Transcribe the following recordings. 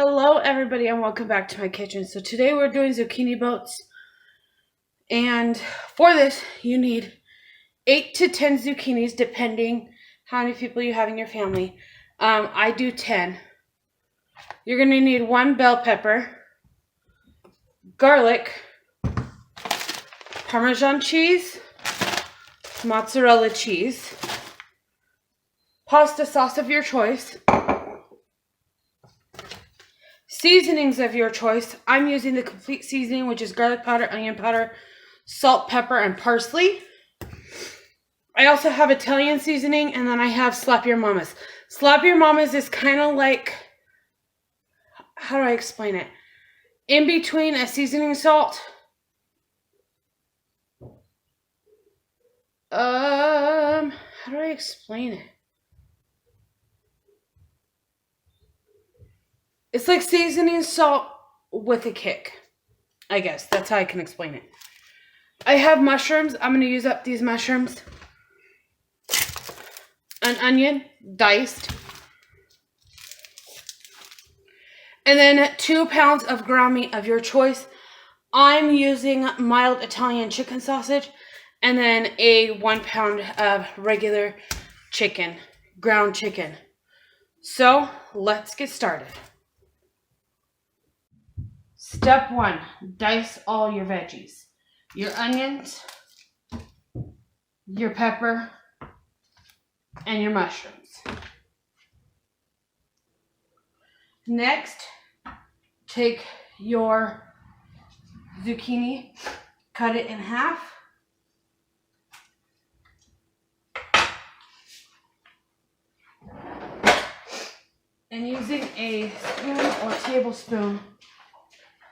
Hello everybody and welcome back to my kitchen. So today we're doing zucchini boats, and for this you need 8 to 10 zucchinis depending how many people you have in your family. I do 10. You're going to need 1 bell pepper, garlic, Parmesan cheese, mozzarella cheese, pasta sauce of your choice, seasonings of your choice. I'm using the complete seasoning, which is garlic powder, onion powder, salt, pepper, and parsley. I also have Italian seasoning, and then I have Slap Your Mamas. Slap Your Mamas is kind of like, how do I explain it? In between a seasoning salt. How do I explain it? It's like seasoning salt with a kick. I guess that's how I can explain it. I have mushrooms. I'm going to use up these mushrooms. An onion, diced. And then 2 pounds of ground meat of your choice. I'm using mild Italian chicken sausage. And then a 1 pound of regular chicken, ground chicken. So let's get started. Step 1, dice all your veggies. Your onions, your pepper, and your mushrooms. Next, take your zucchini, cut it in half. And using a spoon or tablespoon,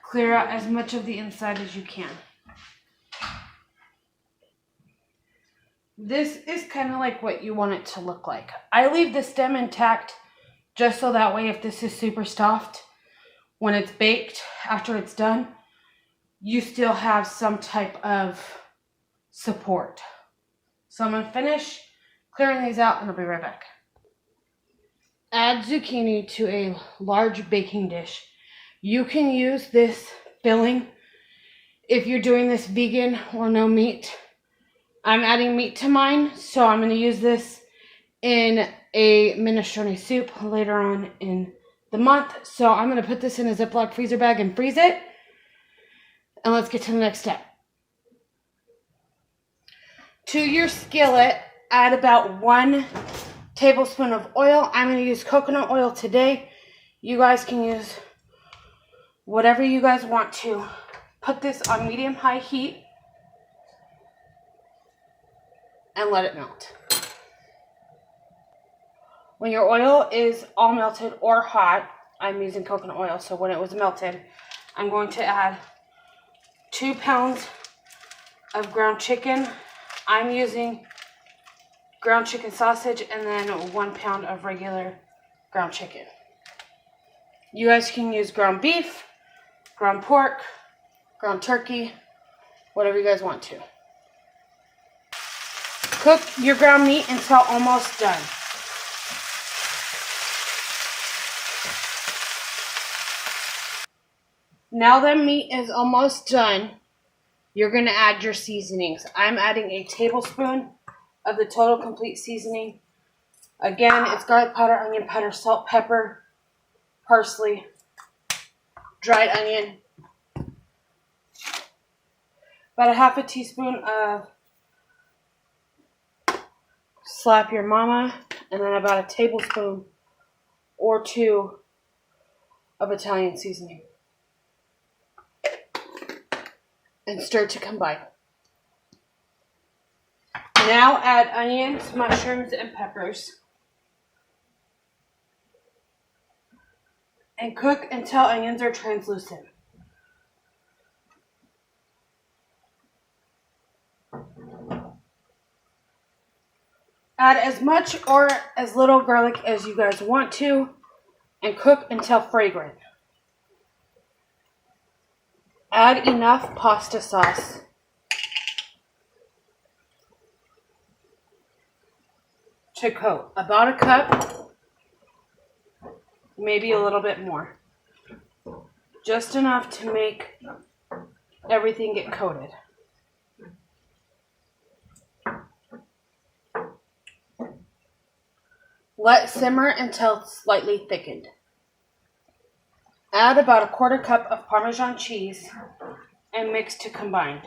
clear out as much of the inside as you can. This is kind of like what you want it to look like. I leave the stem intact just so that way if this is super stuffed, when it's baked, after it's done, you still have some type of support. So I'm going to finish clearing these out and I'll be right back. Add zucchini to a large baking dish. You can use this filling if you're doing this vegan or no meat. I'm adding meat to mine, so I'm going to use this in a minestrone soup later on in the month. So I'm going to put this in a Ziploc freezer bag and freeze it. And let's get to the next step. To your skillet, add about 1 tablespoon of oil. I'm going to use coconut oil today. You guys can use whatever you guys want to. Put this on medium-high heat and let it melt. When your oil is all melted or hot, I'm using coconut oil, so when it was melted, I'm going to add 2 pounds of ground chicken. I'm using ground chicken sausage and then 1 pound of regular ground chicken. You guys can use ground beef, ground pork, ground turkey, whatever you guys want to. Cook your ground meat until almost done. Now that meat is almost done, you're going to add your seasonings. I'm adding a tablespoon of the Total Complete seasoning. Again, it's garlic powder, onion powder, salt, pepper, parsley, dried onion, about a half a teaspoon of Slap Your Mama, and then about a tablespoon or 2 of Italian seasoning. And stir to combine. Now add onions, mushrooms, and peppers. And cook until onions are translucent. Add as much or as little garlic as you guys want to, and cook until fragrant. Add enough pasta sauce to coat. About a cup, maybe a little bit more. Just enough to make everything get coated. Let simmer until slightly thickened. Add about a 1/4 cup of Parmesan cheese and mix to combined.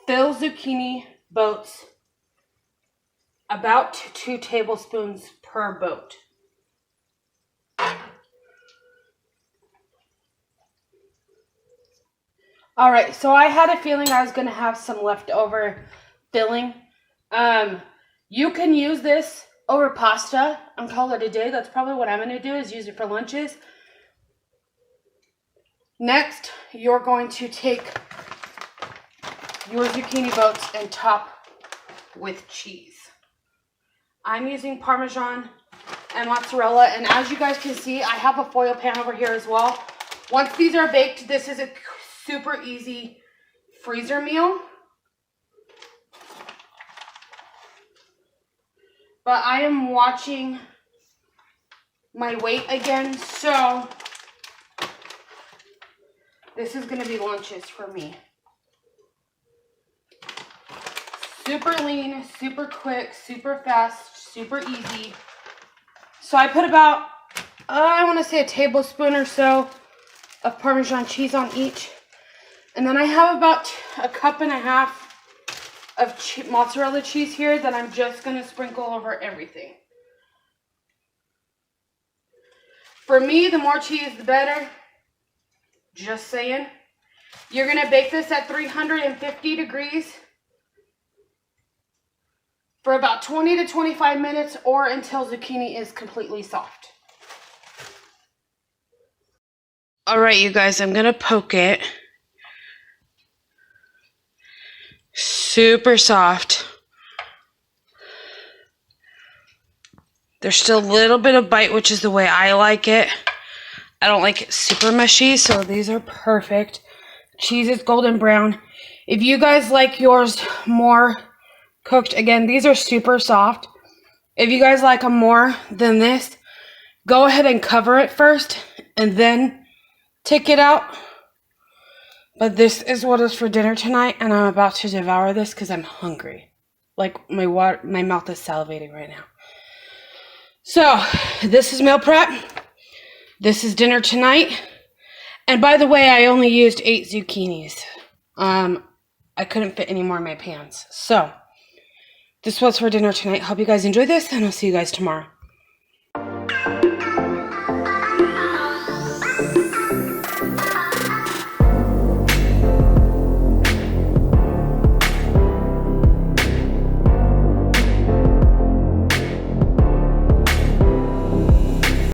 Fill zucchini boats about 2 tablespoons per boat. All right, so I had a feeling I was going to have some leftover filling. You can use this over pasta and call it a day. That's probably what I'm going to do, is use it for lunches. Next, you're going to take your zucchini boats and top with cheese. I'm using Parmesan and mozzarella, and as you guys can see, I have a foil pan over here as well. Once these are baked, this is a super easy freezer meal. But I am watching my weight again, so this is going to be lunches for me. Super lean, super quick, super fast, super easy. So I put about, I want to say a tablespoon or so of Parmesan cheese on each. And then I have about 1.5 cups of mozzarella cheese here that I'm just going to sprinkle over everything. For me, the more cheese, the better. Just saying. You're going to bake this at 350 degrees for about 20 to 25 minutes or until zucchini is completely soft. All right, you guys, I'm going to poke it. Super soft. There's still a little bit of bite, which is the way I like it. I don't like it super mushy, so these are perfect. Cheese is golden brown. If you guys like yours more cooked, again, these are super soft. If you guys like them more than this, go ahead and cover it first and then take it out. But this is what is for dinner tonight, and I'm about to devour this because I'm hungry. Like, my mouth is salivating right now. So, this is meal prep. This is dinner tonight. And by the way, I only used 8 zucchinis. I couldn't fit any more in my pans. So, this was for dinner tonight. Hope you guys enjoy this, and I'll see you guys tomorrow.